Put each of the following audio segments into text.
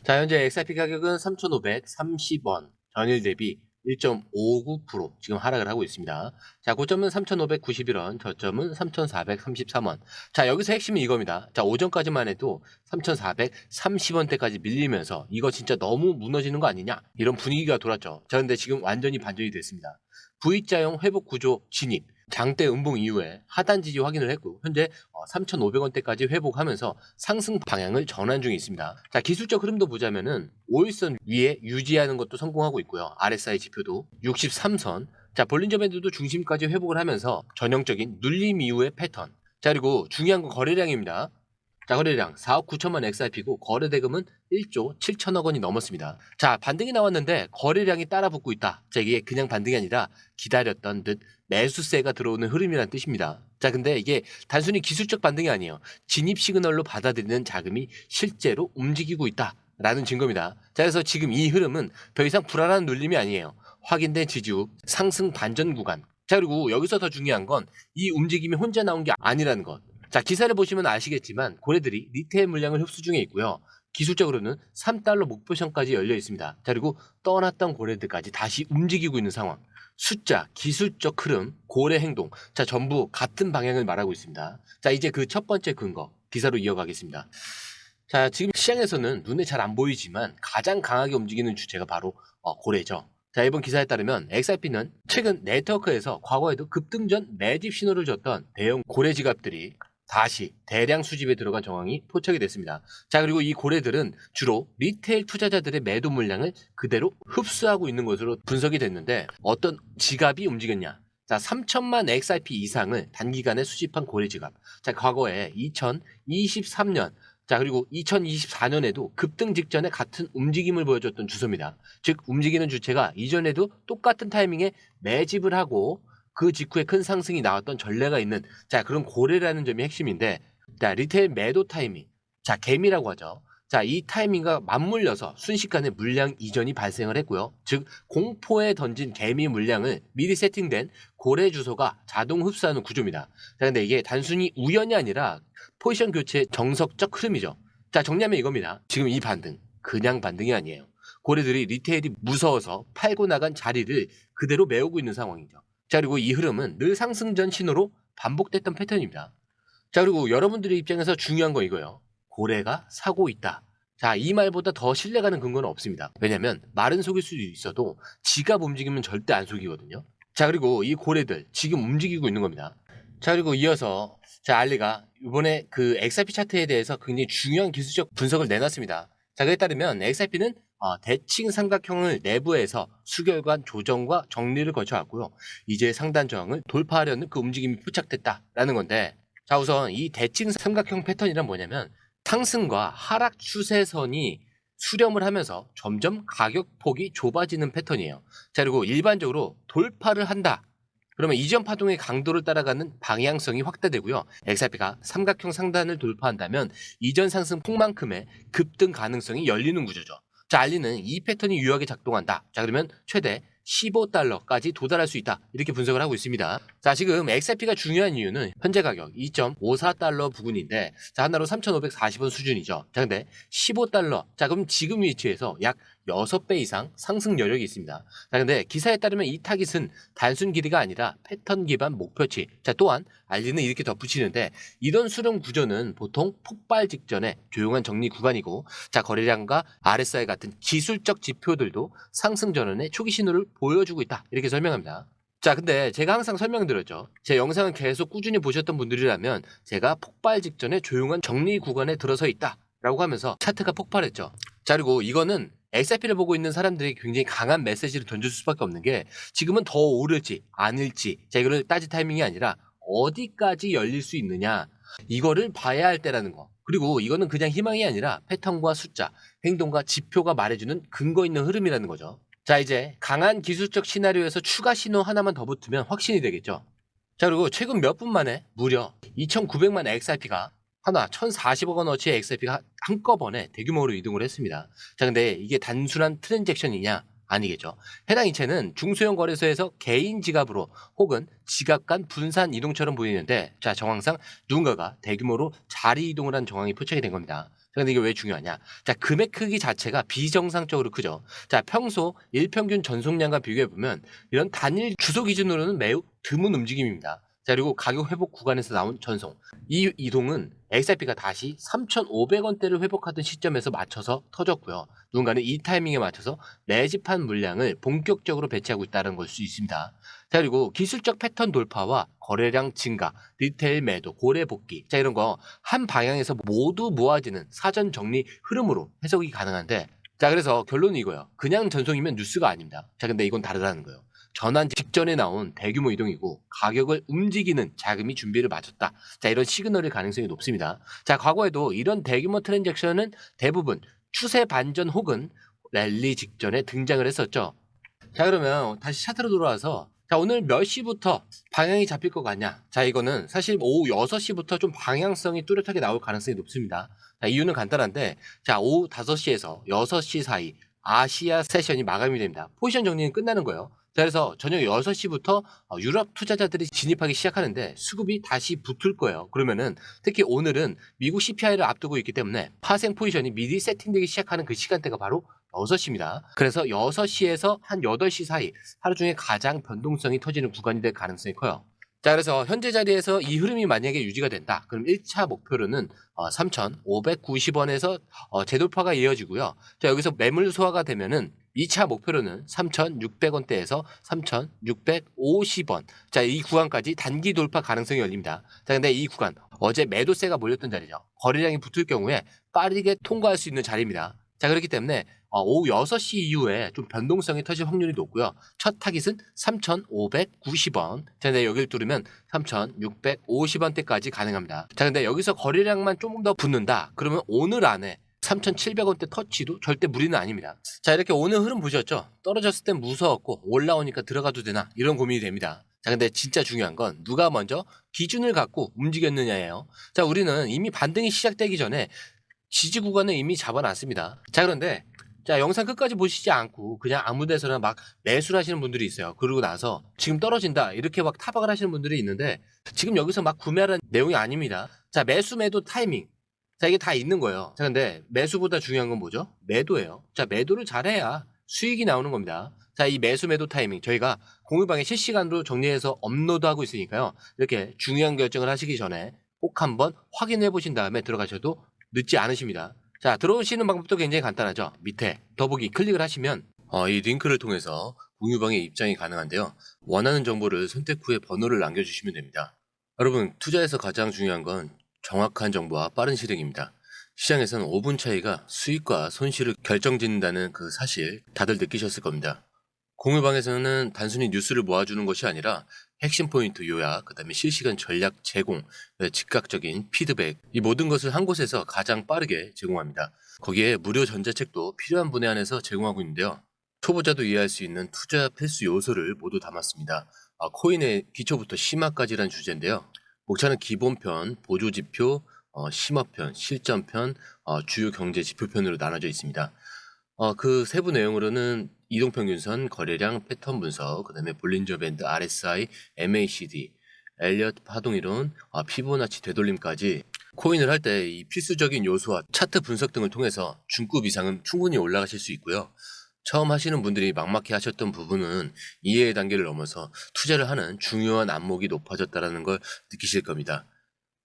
자, 현재 XRP 가격은 3,530원, 전일 대비 1.59% 지금 하락을 하고 있습니다. 자, 고점은 3,591원, 저점은 3,433원. 자, 여기서 핵심은 이겁니다. 자, 오전까지만 해도 3,430원대까지 밀리면서 이거 진짜 너무 무너지는 거 아니냐? 이런 분위기가 돌았죠. 자, 근데 지금 완전히 반전이 됐습니다. V자형 회복 구조 진입. 장대 음봉 이후에 하단 지지 확인을 했고 현재 3,500원대까지 회복하면서 상승 방향을 전환 중에 있습니다. 자, 기술적 흐름도 보자면은 5일선 위에 유지하는 것도 성공하고 있고요. RSI 지표도 63선. 자, 볼린저 밴드도 중심까지 회복을 하면서 전형적인 눌림 이후의 패턴. 자, 그리고 중요한 건 거래량입니다. 자, 거래량 4억 9천만 XRP고 거래 대금은 1조 7천억 원이 넘었습니다. 자, 반등이 나왔는데 거래량이 따라붙고 있다. 자, 이게 그냥 반등이 아니라 기다렸던 듯 매수세가 들어오는 흐름이란 뜻입니다. 자, 근데 이게 단순히 기술적 반등이 아니에요. 진입 시그널로 받아들이는 자금이 실제로 움직이고 있다라는 증거입니다. 자, 그래서 지금 이 흐름은 더 이상 불안한 눌림이 아니에요. 확인된 지지후 상승 반전 구간. 자, 그리고 여기서 더 중요한 건 이 움직임이 혼자 나온 게 아니라는 것. 자, 기사를 보시면 아시겠지만 고래들이 리테일 물량을 흡수 중에 있고요. 기술적으로는 3달러 목표선까지 열려 있습니다. 자, 그리고 떠났던 고래들까지 다시 움직이고 있는 상황. 숫자, 기술적 흐름, 고래 행동. 자, 전부 같은 방향을 말하고 있습니다. 자, 이제 그 첫 번째 근거 기사로 이어가겠습니다. 자, 지금 시장에서는 눈에 잘 안 보이지만 가장 강하게 움직이는 주체가 바로 고래죠. 자, 이번 기사에 따르면 XRP는 최근 네트워크에서 과거에도 급등 전 매집 신호를 줬던 대형 고래 지갑들이 다시 대량 수집에 들어간 정황이 포착이 됐습니다. 자, 그리고 이 고래들은 주로 리테일 투자자들의 매도 물량을 그대로 흡수하고 있는 것으로 분석이 됐는데 어떤 지갑이 움직였냐? 자, 3천만 XRP 이상을 단기간에 수집한 고래 지갑. 자, 과거에 2023년 자, 그리고 2024년에도 급등 직전에 같은 움직임을 보여줬던 주소입니다. 즉, 움직이는 주체가 이전에도 똑같은 타이밍에 매집을 하고 그 직후에 큰 상승이 나왔던 전례가 있는 자, 그런 고래라는 점이 핵심인데 자, 리테일 매도 타이밍. 자, 개미라고 하죠. 자, 이 타이밍과 맞물려서 순식간에 물량 이전이 발생을 했고요. 즉, 공포에 던진 개미 물량을 미리 세팅된 고래 주소가 자동 흡수하는 구조입니다. 자, 근데 이게 단순히 우연이 아니라 포지션 교체의 정석적 흐름이죠. 자, 정리하면 이겁니다. 지금 이 반등, 그냥 반등이 아니에요. 고래들이 리테일이 무서워서 팔고 나간 자리를 그대로 메우고 있는 상황이죠. 자, 그리고 이 흐름은 늘 상승전 신호로 반복됐던 패턴입니다. 자, 그리고 여러분들의 입장에서 중요한 거 이거예요. 고래가 사고 있다. 자, 이 말보다 더 신뢰가는 근거는 없습니다. 왜냐면 말은 속일 수도 있어도 지갑 움직이면 절대 안 속이거든요. 자, 그리고 이 고래들 지금 움직이고 있는 겁니다. 자, 그리고 이어서 자, 알리가 이번에 그 XRP 차트에 대해서 굉장히 중요한 기술적 분석을 내놨습니다. 자, 그에 따르면 XRP는 대칭 삼각형을 내부에서 수결관 조정과 정리를 거쳐왔고요. 이제 상단 저항을 돌파하려는 그 움직임이 포착됐다라는 건데 자, 우선 이 대칭 삼각형 패턴이란 뭐냐면 상승과 하락 추세선이 수렴을 하면서 점점 가격폭이 좁아지는 패턴이에요. 자, 그리고 일반적으로 돌파를 한다. 그러면 이전 파동의 강도를 따라가는 방향성이 확대되고요. XRP가 삼각형 상단을 돌파한다면 이전 상승 폭만큼의 급등 가능성이 열리는 구조죠. 자, 알리는 이 패턴이 유효하게 작동한다. 자, 그러면 최대 15달러까지 도달할 수 있다. 이렇게 분석을 하고 있습니다. 자, 지금 XRP가 중요한 이유는 현재 가격 2.54달러 부근인데 자, 하나로 3,540원 수준이죠. 자, 근데 15달러. 자, 그럼 지금 위치에서 약 6배 이상 상승 여력이 있습니다. 자, 근데 기사에 따르면 이 타깃은 단순 길이가 아니라 패턴 기반 목표치. 자, 또한 알리는 이렇게 덧붙이는데 이런 수렴 구조는 보통 폭발 직전에 조용한 정리 구간이고 자, 거래량과 RSI 같은 기술적 지표들도 상승 전환의 초기 신호를 보여주고 있다. 이렇게 설명합니다. 자, 근데 제가 항상 설명드렸죠. 제 영상을 계속 꾸준히 보셨던 분들이라면 제가 폭발 직전에 조용한 정리 구간에 들어서 있다. 라고 하면서 차트가 폭발했죠. 자, 그리고 이거는 XRP를 보고 있는 사람들이 굉장히 강한 메시지를 던질 수밖에 없는 게 지금은 더 오를지 아닐지 자, 이거를 따질 타이밍이 아니라 어디까지 열릴 수 있느냐 이거를 봐야 할 때라는 거. 그리고 이거는 그냥 희망이 아니라 패턴과 숫자, 행동과 지표가 말해주는 근거 있는 흐름이라는 거죠. 자, 이제 강한 기술적 시나리오에서 추가 신호 하나만 더 붙으면 확신이 되겠죠. 자, 그리고 최근 몇 분 만에 무려 2,900만 XRP가 하나 1,040억 원어치의 XRP가 한꺼번에 대규모로 이동을 했습니다. 자, 근데 이게 단순한 트랜잭션이냐? 아니겠죠. 해당 이체는 중소형 거래소에서 개인 지갑으로 혹은 지갑 간 분산 이동처럼 보이는데 자, 정황상 누군가가 대규모로 자리 이동을 한 정황이 포착이 된 겁니다. 근데 이게 왜 중요하냐? 자, 금액 크기 자체가 비정상적으로 크죠. 자, 평소 일평균 전송량과 비교해 보면 이런 단일 주소 기준으로는 매우 드문 움직임입니다. 자, 그리고 가격 회복 구간에서 나온 전송. 이 이동은 XRP가 다시 3,500원대를 회복하던 시점에서 맞춰서 터졌고요. 누군가는 이 타이밍에 맞춰서 내집한 물량을 본격적으로 배치하고 있다는 걸 수 있습니다. 자, 그리고 기술적 패턴 돌파와 거래량 증가, 리테일 매도, 고래 복귀, 자, 이런 거 한 방향에서 모두 모아지는 사전 정리 흐름으로 해석이 가능한데, 자, 그래서 결론은 이거예요. 그냥 전송이면 뉴스가 아닙니다. 자, 근데 이건 다르다는 거예요. 전환 직전에 나온 대규모 이동이고 가격을 움직이는 자금이 준비를 마쳤다. 자, 이런 시그널일 가능성이 높습니다. 자, 과거에도 이런 대규모 트랜잭션은 대부분 추세 반전 혹은 랠리 직전에 등장을 했었죠. 자, 그러면 다시 차트로 돌아와서, 자, 오늘 몇 시부터 방향이 잡힐 것 같냐? 자, 이거는 사실 오후 6시부터 좀 방향성이 뚜렷하게 나올 가능성이 높습니다. 자, 이유는 간단한데, 자, 오후 5시에서 6시 사이 아시아 세션이 마감이 됩니다. 포지션 정리는 끝나는 거예요. 자, 그래서 저녁 6시부터 유럽 투자자들이 진입하기 시작하는데 수급이 다시 붙을 거예요. 그러면은 특히 오늘은 미국 CPI를 앞두고 있기 때문에 파생 포지션이 미리 세팅되기 시작하는 그 시간대가 바로 6시입니다. 그래서 6시에서 한 8시 사이 하루 중에 가장 변동성이 터지는 구간이 될 가능성이 커요. 자, 그래서 현재 자리에서 이 흐름이 만약에 유지가 된다. 그럼 1차 목표로는 3,590원에서 재돌파가 이어지고요. 자, 여기서 매물 소화가 되면은 2차 목표로는 3,600원대에서 3,650원. 자, 이 구간까지 단기 돌파 가능성이 열립니다. 자, 근데 이 구간 어제 매도세가 몰렸던 자리죠. 거래량이 붙을 경우에 빠르게 통과할 수 있는 자리입니다. 자, 그렇기 때문에 오후 6시 이후에 좀 변동성이 터질 확률이 높고요. 첫 타깃은 3,590원. 자, 근데 여기를 뚫으면 3,650원대까지 가능합니다. 자, 근데 여기서 거래량만 조금 더 붙는다. 그러면 오늘 안에 3,700원대 터치도 절대 무리는 아닙니다. 자, 이렇게 오늘 흐름 보셨죠? 떨어졌을 땐 무서웠고 올라오니까 들어가도 되나? 이런 고민이 됩니다. 자, 근데 진짜 중요한 건 누가 먼저 기준을 갖고 움직였느냐예요. 자, 우리는 이미 반등이 시작되기 전에 지지 구간을 이미 잡아놨습니다. 자, 그런데 자, 영상 끝까지 보시지 않고 그냥 아무 데서나 막 매수를 하시는 분들이 있어요. 그러고 나서 지금 떨어진다 이렇게 막 타박을 하시는 분들이 있는데 지금 여기서 막 구매하라는 내용이 아닙니다. 자, 매수 매도 타이밍. 자, 이게 다 있는 거예요. 자, 근데 매수보다 중요한 건 뭐죠? 매도예요. 자, 매도를 잘해야 수익이 나오는 겁니다. 자, 이 매수 매도 타이밍 저희가 공유방에 실시간으로 정리해서 업로드하고 있으니까요. 이렇게 중요한 결정을 하시기 전에 꼭 한번 확인해 보신 다음에 들어가셔도 늦지 않으십니다. 자, 들어오시는 방법도 굉장히 간단하죠. 밑에 더보기 클릭을 하시면 이 링크를 통해서 공유방에 입장이 가능한데요. 원하는 정보를 선택 후에 번호를 남겨주시면 됩니다. 여러분, 투자에서 가장 중요한 건 정확한 정보와 빠른 실행입니다. 시장에서는 5분 차이가 수익과 손실을 결정짓는다는 그 사실 다들 느끼셨을 겁니다. 공유방에서는 단순히 뉴스를 모아주는 것이 아니라 핵심 포인트 요약, 그 다음에 실시간 전략 제공, 즉각적인 피드백, 이 모든 것을 한 곳에서 가장 빠르게 제공합니다. 거기에 무료 전자책도 필요한 분에 한해서 제공하고 있는데요. 초보자도 이해할 수 있는 투자 필수 요소를 모두 담았습니다. 코인의 기초부터 심화까지란 주제인데요. 목차는 기본편, 보조지표, 심화편, 실전편, 주요 경제 지표편으로 나눠져 있습니다. 그 세부 내용으로는 이동평균선, 거래량, 패턴 분석, 그 다음에 볼린저 밴드, RSI, MACD, 엘리엇 파동이론, 피보나치 되돌림까지 코인을 할 때 이 필수적인 요소와 차트 분석 등을 통해서 중급 이상은 충분히 올라가실 수 있고요. 처음 하시는 분들이 막막해 하셨던 부분은 이해의 단계를 넘어서 투자를 하는 중요한 안목이 높아졌다는 걸 느끼실 겁니다.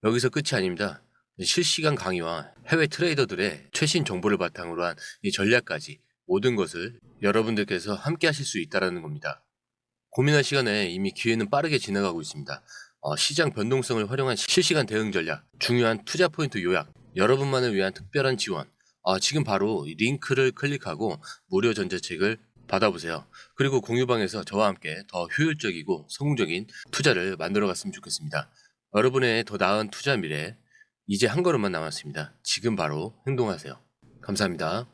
여기서 끝이 아닙니다. 실시간 강의와 해외 트레이더들의 최신 정보를 바탕으로 한 이 전략까지 모든 것을 여러분들께서 함께 하실 수 있다는 겁니다. 고민할 시간에 이미 기회는 빠르게 지나가고 있습니다. 시장 변동성을 활용한 실시간 대응 전략, 중요한 투자 포인트 요약, 여러분만을 위한 특별한 지원. 지금 바로 이 링크를 클릭하고 무료 전자책을 받아보세요. 그리고 공유방에서 저와 함께 더 효율적이고 성공적인 투자를 만들어 갔으면 좋겠습니다. 여러분의 더 나은 투자 미래, 이제 한 걸음만 남았습니다. 지금 바로 행동하세요. 감사합니다.